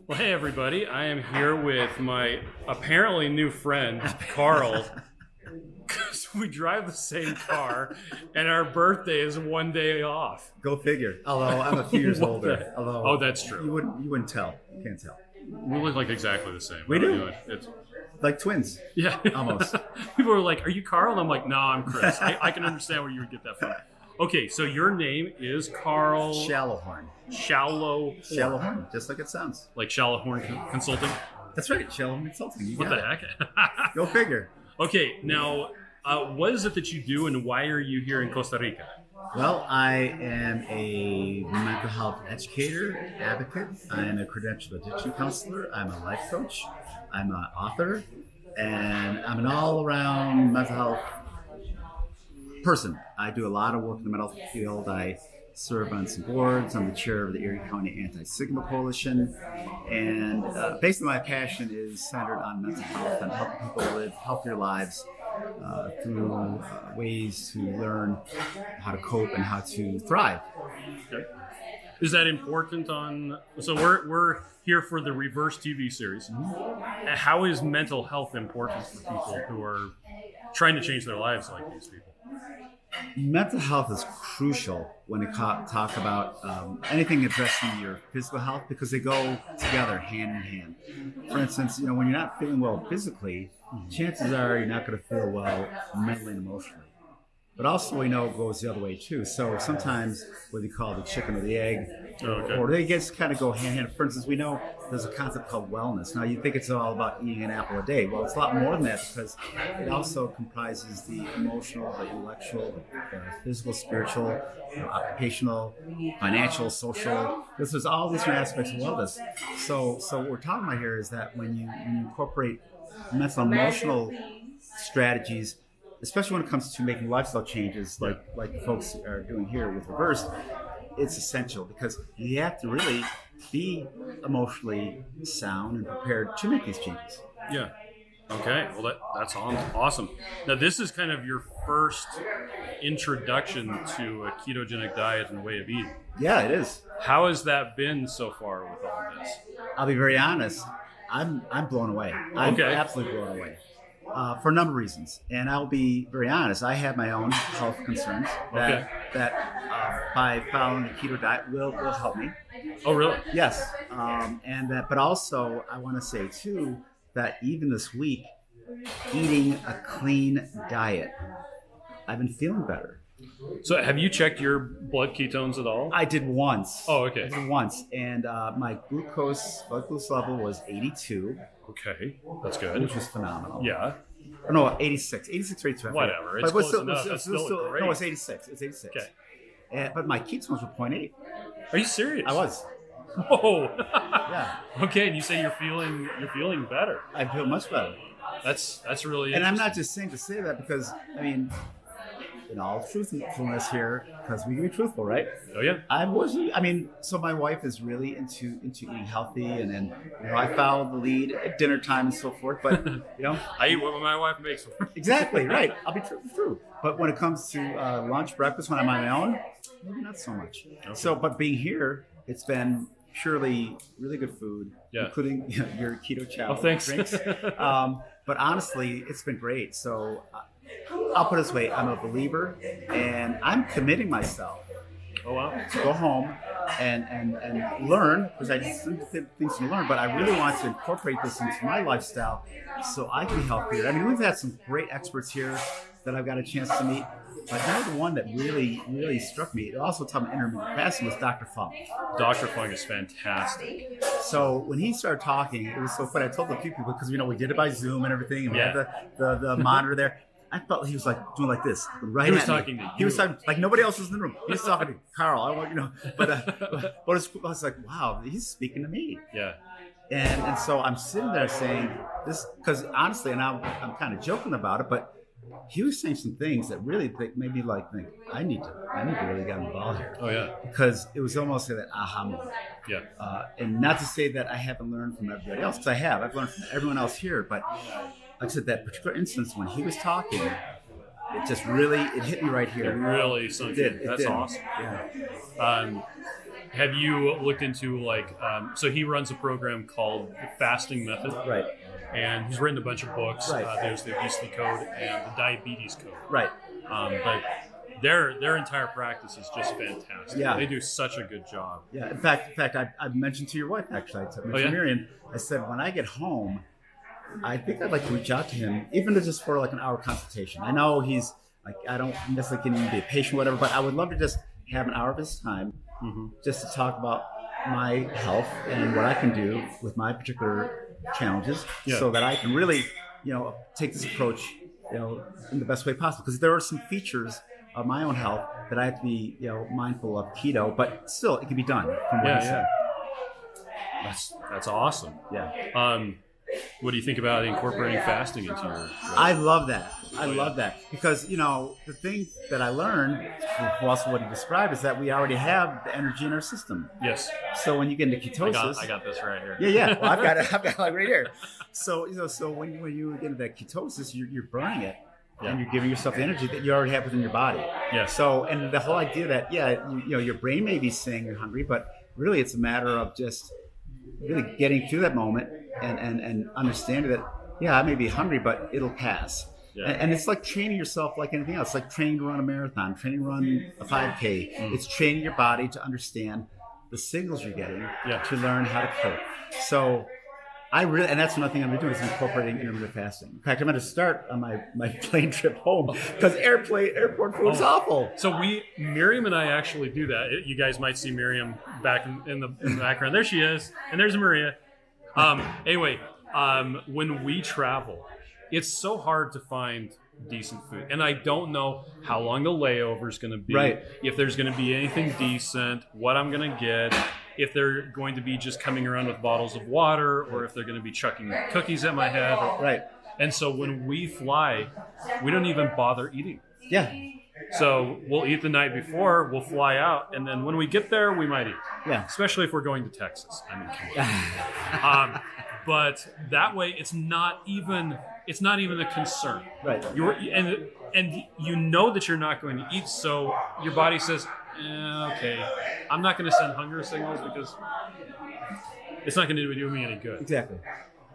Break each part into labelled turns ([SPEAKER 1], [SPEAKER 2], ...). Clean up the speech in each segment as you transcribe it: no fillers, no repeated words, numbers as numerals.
[SPEAKER 1] Well, hey everybody, I am here with my apparently new friend, Karl, because we drive the same car and our birthday is one day off.
[SPEAKER 2] Go figure. Although I'm a few years older.
[SPEAKER 1] Oh, that's true.
[SPEAKER 2] You wouldn't tell. You can't tell.
[SPEAKER 1] We look like exactly the same.
[SPEAKER 2] We do.
[SPEAKER 1] It's,
[SPEAKER 2] Like twins.
[SPEAKER 1] yeah.
[SPEAKER 2] Almost.
[SPEAKER 1] People are like, are you Karl? And I'm like, no, I'm Chris. I can understand where you would get that from. Okay, so your name is Karl
[SPEAKER 2] Shallowhorn.
[SPEAKER 1] Shallowhorn.
[SPEAKER 2] Just like it sounds.
[SPEAKER 1] Like Shallowhorn Consulting?
[SPEAKER 2] That's right. Shallowhorn Consulting. You
[SPEAKER 1] What
[SPEAKER 2] got
[SPEAKER 1] the
[SPEAKER 2] it.
[SPEAKER 1] heck?
[SPEAKER 2] Go figure.
[SPEAKER 1] Okay, now, what is it that you do and why are you here in Costa Rica?
[SPEAKER 2] Well, I am a mental health educator, advocate. I am a credentialed addiction counselor. I'm a life coach. I'm an author. And I'm an all-around mental health person. I do a lot of work in the mental health field. I serve on some boards. I'm the chair of the Erie County Anti-Stigma Coalition. And basically my passion is centered on mental health and helping people live healthier lives through ways to learn how to cope and how to thrive.
[SPEAKER 1] Okay. Is that important on... So we're here for the Reverse TV series. Mm-hmm. How is mental health important for people who are trying to change their lives like these people?
[SPEAKER 2] Mental health is crucial when you talk about anything addressing your physical health because they go together hand in hand. For instance, when you're not feeling well physically, chances are you're not going to feel well mentally and emotionally. But also we know it goes the other way too. So sometimes what you call the chicken or the egg, or they just kind of go hand in hand. For instance, we know there's a concept called wellness. Now you think it's all about eating an apple a day. Well, it's a lot more than that because it also comprises the emotional, the intellectual, the physical, spiritual, occupational, financial, social. There's all these different aspects of wellness. So what we're talking about here is that when you incorporate mental and emotional strategies, especially when it comes to making lifestyle changes like the folks are doing here with Reverse, it's essential because you have to really be emotionally sound and prepared to make these changes.
[SPEAKER 1] Yeah. Okay. Well, that's awesome. Now, this is kind of your first introduction to a ketogenic diet and way of eating.
[SPEAKER 2] Yeah, it is.
[SPEAKER 1] How has that been so far with all this?
[SPEAKER 2] I'll be very honest. I'm blown away. I'm absolutely blown away. For a number of reasons. And I'll be very honest, I have my own health concerns that by following the keto diet will help me.
[SPEAKER 1] Oh, really?
[SPEAKER 2] Yes. But also I want to say too, that even this week, eating a clean diet, I've been feeling better.
[SPEAKER 1] So have you checked your blood ketones at all?
[SPEAKER 2] I did once.
[SPEAKER 1] Oh, okay.
[SPEAKER 2] I did once. And my blood glucose level was 82.
[SPEAKER 1] Okay, that's good.
[SPEAKER 2] Which was phenomenal.
[SPEAKER 1] Yeah.
[SPEAKER 2] Or no, 86. 86 or 82.
[SPEAKER 1] Whatever. It's close enough. That's still great.
[SPEAKER 2] No, it's 86. It's 86.
[SPEAKER 1] Okay.
[SPEAKER 2] But my ketones were 0.8.
[SPEAKER 1] Are you serious?
[SPEAKER 2] I was.
[SPEAKER 1] Whoa.
[SPEAKER 2] Yeah.
[SPEAKER 1] Okay, and you say you're feeling better.
[SPEAKER 2] I feel much better.
[SPEAKER 1] That's really
[SPEAKER 2] interesting. And I'm not just saying to say that because, I mean, in all truthfulness here, because we can be truthful, right?
[SPEAKER 1] Oh yeah.
[SPEAKER 2] So my wife is really into eating healthy, and then I follow the lead at dinner time and so forth. But
[SPEAKER 1] I eat what my wife makes.
[SPEAKER 2] Exactly right. I'll be true. But when it comes to lunch, breakfast, when I'm on my own, maybe not so much. Okay. So, but being here, it's been purely really good food, including your Keto Chow drinks. But honestly, it's been great. So. I'll put it this way, I'm a believer and I'm committing myself to go home and learn, because I just think things to learn, but I really want to incorporate this into my lifestyle so I can be healthier. I mean, we've had some great experts here that I've got a chance to meet, but the one that really struck me, it also taught me intermittent fasting, was Dr. Funk.
[SPEAKER 1] Dr. Funk is fantastic.
[SPEAKER 2] So when he started talking, it was so funny. I told a few people, because we did it by Zoom and everything, and we had the monitor there. I felt he was doing like this, right?
[SPEAKER 1] He was talking to you.
[SPEAKER 2] He was talking like nobody else was in the room. He was talking to Karl. I want but I was like, wow, he's speaking to me.
[SPEAKER 1] Yeah.
[SPEAKER 2] And so I'm sitting there saying this because honestly, and I'm kind of joking about it, but he was saying some things that really made me think I need to really get involved here.
[SPEAKER 1] Oh yeah.
[SPEAKER 2] Because it was almost like that aha moment.
[SPEAKER 1] Yeah.
[SPEAKER 2] And not to say that I haven't learned from everybody else, because I have. I've learned from everyone else here, but. Like I said, that particular instance when he was talking, it just really hit me right here.
[SPEAKER 1] It really sunk in. That's awesome.
[SPEAKER 2] Yeah.
[SPEAKER 1] Have you looked into like, so he runs a program called the Fasting Method.
[SPEAKER 2] Right.
[SPEAKER 1] And he's written a bunch of books.
[SPEAKER 2] Right.
[SPEAKER 1] There's the Obesity Code and the Diabetes Code.
[SPEAKER 2] Right.
[SPEAKER 1] But their entire practice is just fantastic.
[SPEAKER 2] Yeah.
[SPEAKER 1] They do such a good job.
[SPEAKER 2] Yeah. In fact, I've mentioned to your wife, actually. I mentioned Miriam. I said, when I get home, I think I'd like to reach out to him, even just for like an hour consultation. I know he's like, I don't necessarily can even be a patient or whatever, but I would love to just have an hour of his time just to talk about my health and what I can do with my particular challenges so that I can really, take this approach, in the best way possible. Because there are some features of my own health that I have to be, mindful of keto, but still it can be done from what he said.
[SPEAKER 1] That's awesome.
[SPEAKER 2] Yeah.
[SPEAKER 1] What do you think about incorporating fasting into your life?
[SPEAKER 2] I love that. I love that because, the thing that I learned from also what he described is that we already have the energy in our system.
[SPEAKER 1] Yes.
[SPEAKER 2] So when you get into ketosis,
[SPEAKER 1] I got this right here.
[SPEAKER 2] Yeah. Well, I've got it like right here. So, so when you get into that ketosis, you're burning it and you're giving yourself the energy that you already have within your body.
[SPEAKER 1] Yeah.
[SPEAKER 2] So, and the whole idea that, your brain may be saying you're hungry, but really it's a matter of just really getting through that moment and understanding that, I may be hungry, but it'll pass. Yeah. And it's like training yourself like anything else. It's like training to run a marathon, training to run a 5K. It's training your body to understand the signals you're getting to learn how to cope. So and that's another thing I'm going to do is incorporating intermittent fasting. In fact, I'm going to start on my plane trip home because airport food is awful.
[SPEAKER 1] So Miriam and I actually do that. You guys might see Miriam back in the background. There she is. And there's Maria. Anyway, when we travel, it's so hard to find decent food. And I don't know how long the layover is going to be.
[SPEAKER 2] Right.
[SPEAKER 1] If there's going to be anything decent, what I'm going to get, if they're going to be just coming around with bottles of water, or if they're going to be chucking cookies at my head.
[SPEAKER 2] Right.
[SPEAKER 1] And so when we fly, we don't even bother eating.
[SPEAKER 2] Yeah.
[SPEAKER 1] So we'll eat the night before, we'll fly out, and then when we get there, we might eat.
[SPEAKER 2] Yeah.
[SPEAKER 1] Especially if we're going to Texas. But that way, it's not even a concern.
[SPEAKER 2] Right.
[SPEAKER 1] And you know that you're not going to eat, so your body says, okay, I'm not going to send hunger signals because it's not going to do me any good.
[SPEAKER 2] Exactly.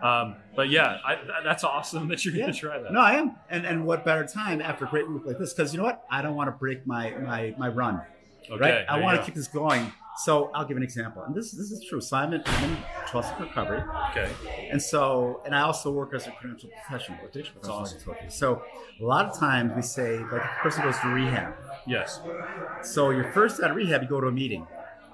[SPEAKER 1] But yeah, that's awesome that you're going to try that.
[SPEAKER 2] No, I am. And what better time after a great week like this? Because you know what? I don't want to break my run.
[SPEAKER 1] Okay,
[SPEAKER 2] right? I want to keep this going. So I'll give an example. And this is true. So I'm in 12-step recovery.
[SPEAKER 1] Okay.
[SPEAKER 2] And I also work as a credentialed professional.
[SPEAKER 1] That's awesome.
[SPEAKER 2] So a lot of times we say, like, a person goes to rehab.
[SPEAKER 1] Yes.
[SPEAKER 2] So you're first out of rehab, you go to a meeting.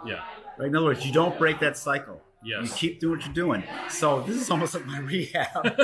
[SPEAKER 1] Yeah.
[SPEAKER 2] Right? In other words, you don't break that cycle.
[SPEAKER 1] Yes.
[SPEAKER 2] You keep doing what you're doing. So this is almost like my rehab.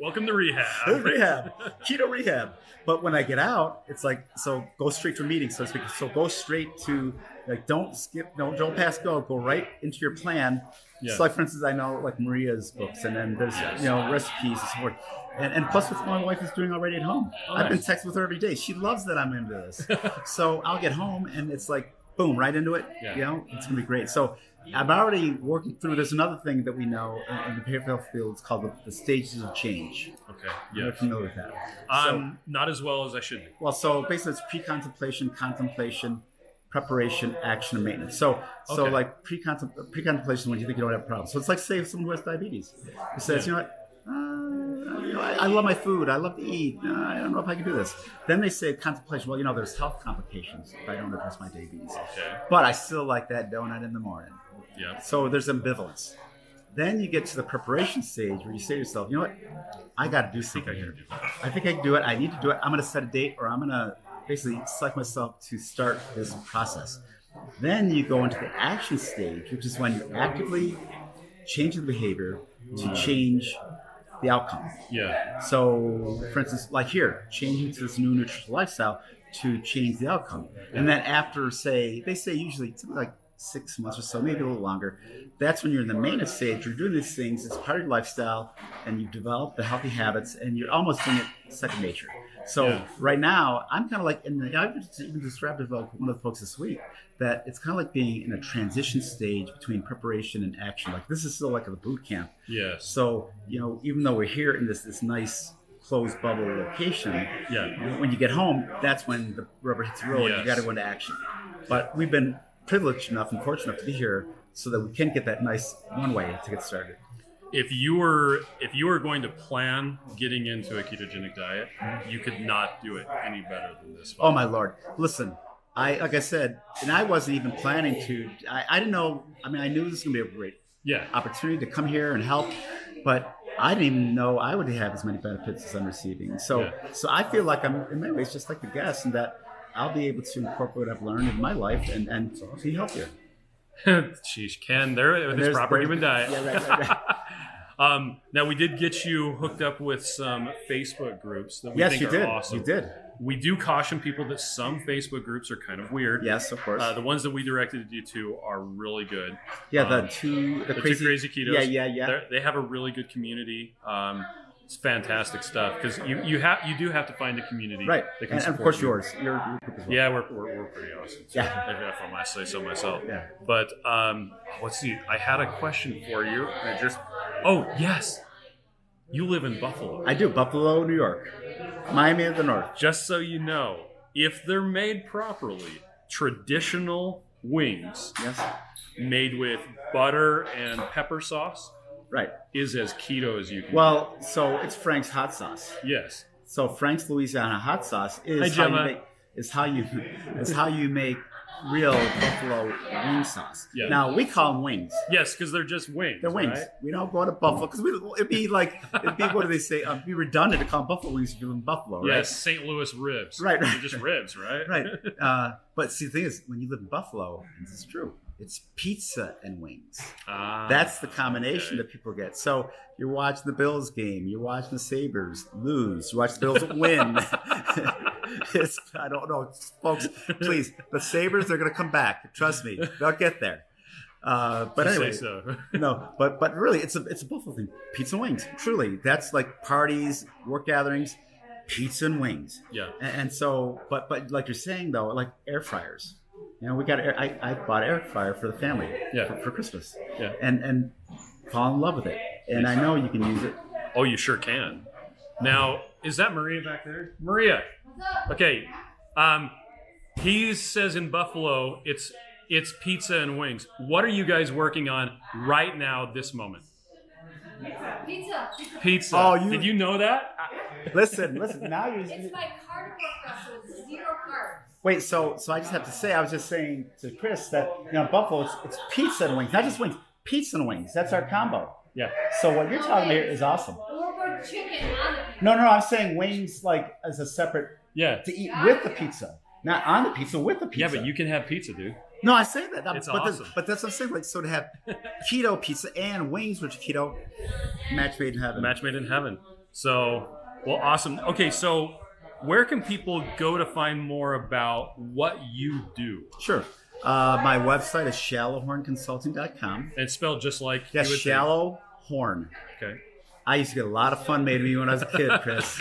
[SPEAKER 1] Welcome to rehab.
[SPEAKER 2] Keto rehab. But when I get out, it's like, so go straight to a meeting, so to speak. So go straight to, like, don't skip, don't pass go. Go right into your plan. Yeah. So, like, for instance, I know, like, Maria's books, and then there's, recipes and so forth. And plus, what my wife is doing already at home. I've been texting with her every day. She loves that I'm into this. So I'll get home, and it's like, boom, right into it. Yeah. It's going to be great. So I'm already working through. There's another thing that we know in the behavioral health field. It's called the stages of change.
[SPEAKER 1] Okay.
[SPEAKER 2] Yeah. You're familiar with that?
[SPEAKER 1] Not as well as I should be.
[SPEAKER 2] Well, so basically, it's pre-contemplation, contemplation, preparation, action, and maintenance. So like pre-contemplation when you think you don't have a problem. So it's like, say, someone who has diabetes. Who says, you know what? I love my food. I love to eat. I don't know if I can do this. Then they say contemplation. Well, there's health complications if I don't address my diabetes. Okay. But I still like that donut in the morning.
[SPEAKER 1] Yeah.
[SPEAKER 2] So there's ambivalence. Then you get to the preparation stage where you say to yourself, you know what? I got to do something here. I think I can do it. I need to do it. I'm going to set a date, or I'm going to basically select myself to start this process. Then you go into the action stage, which is when you actively change the behavior to change the outcome.
[SPEAKER 1] Yeah.
[SPEAKER 2] So, for instance, like here, changing to this new nutritional lifestyle to change the outcome. And then after, they say usually like 6 months or so, maybe a little longer, that's when you're in the maintenance stage. You're doing these things, it's part of your lifestyle, and you've developed the healthy habits, and you're almost doing it second nature. So right now, I'm kind of like, I've even described it about one of the folks this week, that it's kind of like being in a transition stage between preparation and action. Like, this is still like a boot camp.
[SPEAKER 1] Yes.
[SPEAKER 2] So, even though we're here in this nice closed bubble location, when you get home, that's when the rubber hits the road. Yes. You got to go into action. But we've been privileged enough and fortunate enough to be here so that we can get that nice one way to get started.
[SPEAKER 1] If you were going to plan getting into a ketogenic diet, you could not do it any better than this.
[SPEAKER 2] Oh my Lord. Listen, like I said, and I wasn't even planning to, I didn't know, I mean, I knew this was going to be a great opportunity to come here and help, but I didn't even know I would have as many benefits as I'm receiving. So I feel like I'm, in many ways, just like the guest, and that I'll be able to incorporate what I've learned in my life and be healthier.
[SPEAKER 1] Sheesh, Ken, there with his proper human diet.
[SPEAKER 2] Yeah, right.
[SPEAKER 1] Now, we did get you hooked up with some Facebook groups that we think are awesome.
[SPEAKER 2] You did.
[SPEAKER 1] We do caution people that some Facebook groups are kind of weird.
[SPEAKER 2] Yes, of course.
[SPEAKER 1] The ones that we directed you to are really good.
[SPEAKER 2] Yeah, the two
[SPEAKER 1] crazy ketos.
[SPEAKER 2] Yeah.
[SPEAKER 1] They have a really good community. It's fantastic stuff because you do have to find a community,
[SPEAKER 2] right?
[SPEAKER 1] That can
[SPEAKER 2] and of course, yours. Your group as well.
[SPEAKER 1] Yeah, we're pretty awesome. So if I might say so myself.
[SPEAKER 2] Yeah.
[SPEAKER 1] But let's see. I had a question for you. Yes, you live in Buffalo.
[SPEAKER 2] I do. Buffalo, New York, Miami of the North.
[SPEAKER 1] Just so you know, if they're made properly, traditional wings, made with butter and pepper sauce.
[SPEAKER 2] Right.
[SPEAKER 1] Is as keto as you can.
[SPEAKER 2] Well, so it's Frank's hot sauce.
[SPEAKER 1] Yes.
[SPEAKER 2] So Frank's Louisiana hot sauce is how you make real buffalo wing sauce. Yeah. Now we call them wings.
[SPEAKER 1] Yes, because they're just wings.
[SPEAKER 2] They're wings.
[SPEAKER 1] Right?
[SPEAKER 2] We don't go to Buffalo because it'd be what do they say? It'd be redundant to call them buffalo wings if you live in Buffalo, right?
[SPEAKER 1] Yes, St. Louis ribs.
[SPEAKER 2] Right.
[SPEAKER 1] They're just ribs, right?
[SPEAKER 2] Right. But see, the thing is, when you live in Buffalo, and this is true, it's pizza and wings. That's the combination that people get. So you're watching the Bills game, you're watching the Sabres lose, you watch the Bills win. I don't know, folks. Please, the Sabres are going to come back. Trust me, they'll get there. But anyway, no. But really, it's a Buffalo thing. Pizza and wings. Truly, that's like parties, work gatherings, pizza and wings.
[SPEAKER 1] Yeah.
[SPEAKER 2] And so, but like you're saying though, like air fryers. You know, I bought an air fryer for the family for Christmas. Yeah. And fall in love with it. And I know you can use it.
[SPEAKER 1] Oh, you sure can. Now, is that Maria back there? Maria. Okay. He says in Buffalo, it's pizza and wings. What are you guys working on right now, this moment? Pizza. Oh, did you know that?
[SPEAKER 2] Listen. Now you.
[SPEAKER 3] It's my carnivore crust, so it's 0 carbs.
[SPEAKER 2] Wait, so I just have to say, I was just saying to Chris that Buffalo, it's pizza and wings, not just wings, pizza and wings. That's our combo.
[SPEAKER 1] Yeah.
[SPEAKER 2] So what you're talking about here is awesome.
[SPEAKER 3] Or chicken on the pizza.
[SPEAKER 2] No, I'm saying wings like as a separate to eat with the pizza, not on the pizza, with the pizza.
[SPEAKER 1] Yeah, but you can have pizza, dude.
[SPEAKER 2] No, I say that.
[SPEAKER 1] It's awesome.
[SPEAKER 2] But that's what I'm saying. Like, so to have keto pizza and wings, which keto, match made in heaven.
[SPEAKER 1] Match made in heaven. So, well, awesome. Okay, so where can people go to find more about what you do?
[SPEAKER 2] Sure. My website is shallowhornconsulting.com.
[SPEAKER 1] And it's spelled just like
[SPEAKER 2] you would Shallowhorn.
[SPEAKER 1] Okay.
[SPEAKER 2] I used to get a lot of fun made of me when I was a kid, Chris.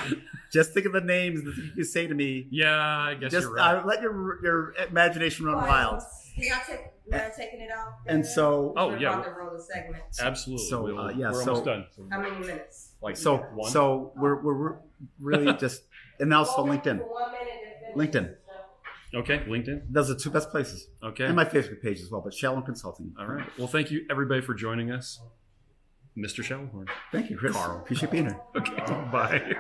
[SPEAKER 2] Just think of the names that you could say to me.
[SPEAKER 1] Yeah, I guess you're right.
[SPEAKER 2] Let your imagination run wild.
[SPEAKER 4] We're taking it out.
[SPEAKER 2] And so,
[SPEAKER 4] we're about to roll the segment.
[SPEAKER 1] Absolutely.
[SPEAKER 2] So
[SPEAKER 1] we're almost done.
[SPEAKER 4] How many minutes?
[SPEAKER 1] Like
[SPEAKER 2] one. So we're really just, and also LinkedIn.
[SPEAKER 1] Okay, LinkedIn.
[SPEAKER 2] Those are the 2 best places.
[SPEAKER 1] Okay.
[SPEAKER 2] And my Facebook page as well, but Shallowhorn Consulting.
[SPEAKER 1] All right. Well, thank you everybody for joining us, Mr. Shallowhorn.
[SPEAKER 2] Thank you, Chris.
[SPEAKER 1] Karl.
[SPEAKER 2] Appreciate being here.
[SPEAKER 1] Okay. Bye.